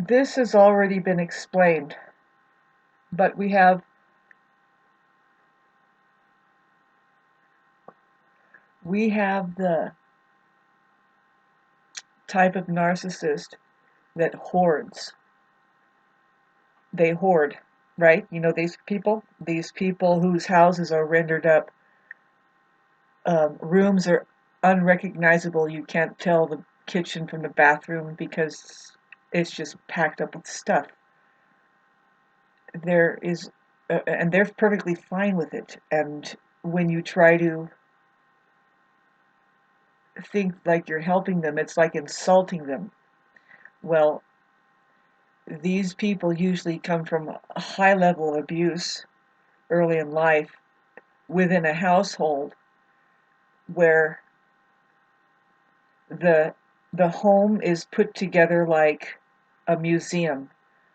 This has already been explained, but we have the type of narcissist that hoards. They hoard, right? You know these people whose houses are rendered up. Rooms are unrecognizable. You can't tell the kitchen from the bathroom because it's just packed up with stuff. There is, and they're perfectly fine with it. And when you try to think like you're helping them, it's like insulting them. Well, these people usually come from a high level of abuse early in life within a household where the the home is put together like a museum.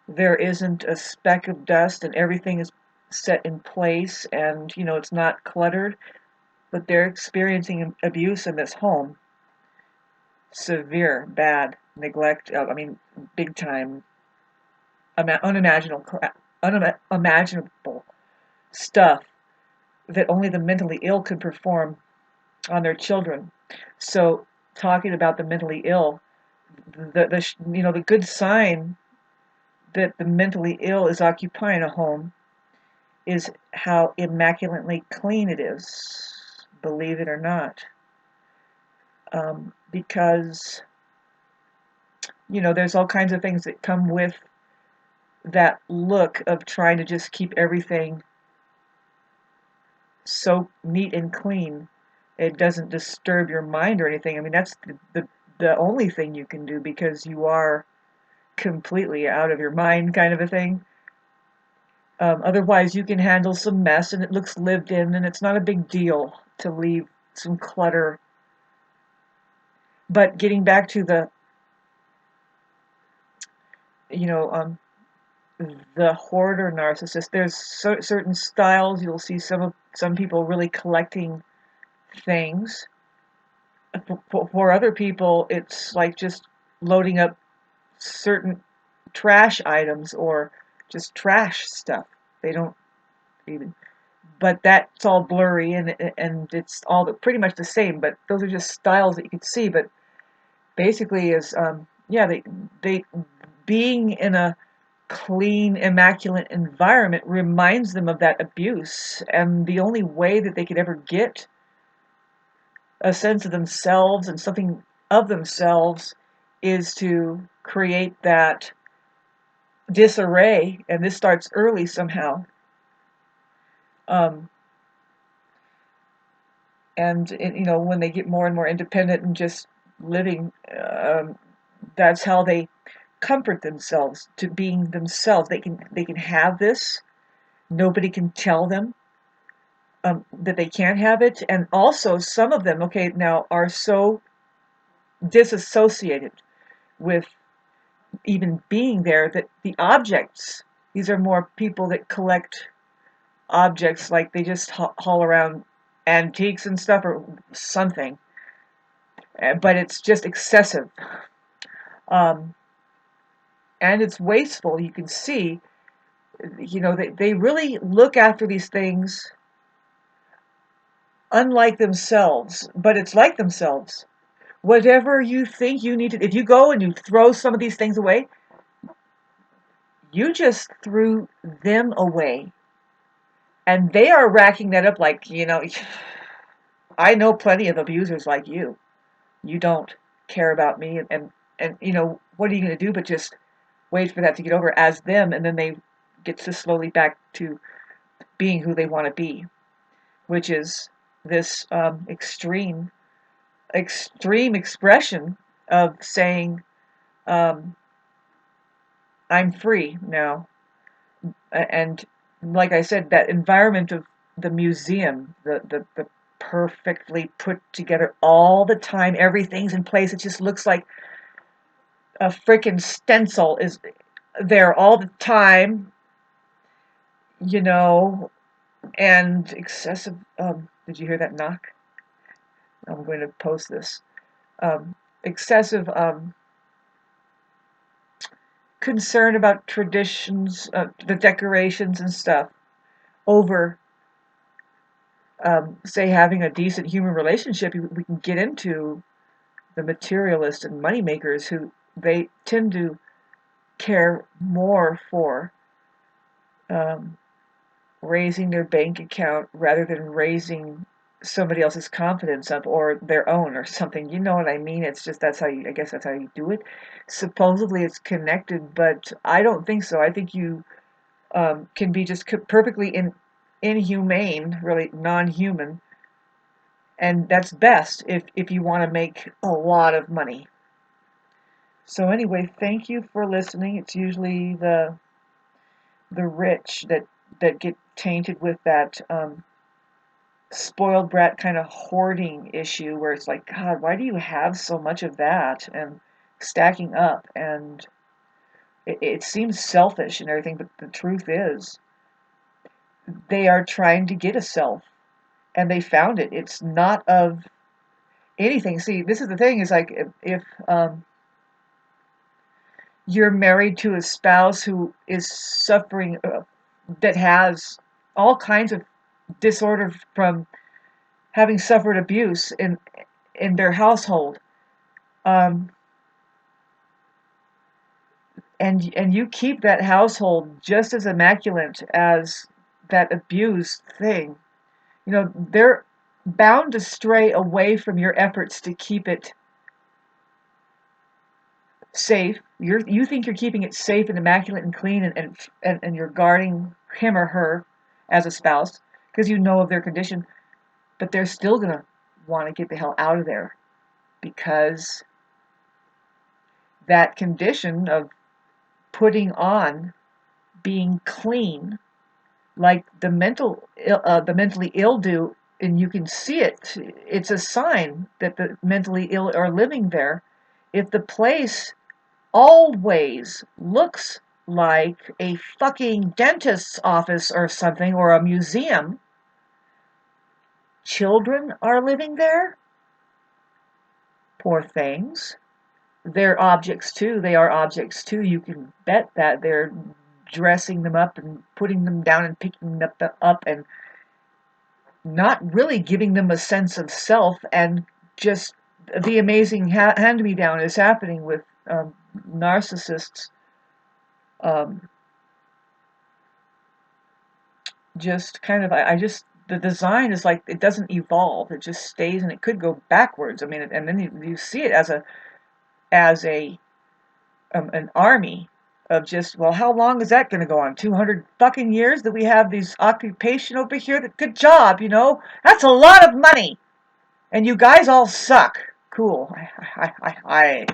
There isn't a speck of dust and everything is set in place, and it's not cluttered, but they're experiencing abuse in this home. Severe, bad neglect, I mean, big time, unimaginable stuff that only the mentally ill could perform on their children. So, talking about the mentally ill, the good sign that the mentally ill is occupying a home is how immaculately clean it is, believe it or not. Because, there's all kinds of things that come with that look of trying to just keep everything so neat and clean. It doesn't disturb your mind or anything. I mean, that's the only thing you can do because you are completely out of your mind, kind of a thing. Otherwise, you can handle some mess and it looks lived in, and it's not a big deal to leave some clutter. But getting back to you know, um, the hoarder narcissist, there's certain styles. You'll see some people really collecting things. For other people, it's like just loading up certain trash items or just trash stuff. They don't even, but that's all blurry and it's all pretty much the same. But those are just styles that you can see. But basically, is yeah, they being in a clean, immaculate environment reminds them of that abuse, and the only way that they could ever get a sense of themselves and something of themselves is to create that disarray, and this starts early somehow. Um, and when they get more and more independent and just living, that's how they comfort themselves to being themselves. They can have this. Nobody can tell them that they can't have it. And also, some of them, okay, now are so disassociated with even being there that the objects, these are more people that collect objects, like they just haul around antiques and stuff or something, but it's just excessive. Um, and it's wasteful. You can see, they really look after these things unlike themselves, but it's like themselves. Whatever you think you need to, if you go and you throw some of these things away, you just threw them away. And they are racking that up like, I know plenty of abusers like you. You don't care about me. And what are you going to do but just wait for that to get over as them, and then they get to slowly back to being who they want to be, which is this extreme expression of saying, um, I'm free now. And like I said, that environment of the museum, the perfectly put together all the time, everything's in place. It just looks like a freaking stencil is there all the time, you know, and excessive. Did you hear that knock? I'm going to post this. Excessive concern about traditions, the decorations and stuff, over, say, having a decent human relationship, we can get into the materialists and moneymakers who they tend to care more for um, raising their bank account rather than raising somebody else's confidence up or their own or something. You know what I mean? It's just I guess that's how you do it. Supposedly it's connected, but I don't think so. I think you can be just perfectly inhumane, really non-human, and that's best if you want to make a lot of money. So anyway, thank you for listening. It's usually the rich that get tainted with that spoiled brat kind of hoarding issue where it's like, God, why do you have so much of that and stacking up? And it seems selfish and everything, but the truth is they are trying to get a self, and they found it. It's not of anything. See, this is the thing, is like if you're married to a spouse who is suffering, that has all kinds of disorder from having suffered abuse in their household, um, and you keep that household just as immaculate as that abused thing, they're bound to stray away from your efforts to keep it safe. You think you're keeping it safe and immaculate and clean, and you're guarding him or her as a spouse because you know of their condition, but they're still gonna want to get the hell out of there because that condition of putting on being clean, like the mentally ill do, and you can see it. It's a sign that the mentally ill are living there. If the place always looks like a fucking dentist's office or something, or a museum, children are living there. Poor things. They're objects too. They are objects too. You can bet that they're dressing them up and putting them down and picking them up and not really giving them a sense of self. And just the amazing hand-me-down is happening with narcissists. Um, just kind of, I just, the design is like, it doesn't evolve. It just stays, and it could go backwards. I mean, and then you see it as an army of just, well, how long is that going to go on? 200 fucking years that we have these occupation over here? Good job, That's a lot of money. And you guys all suck. Cool. I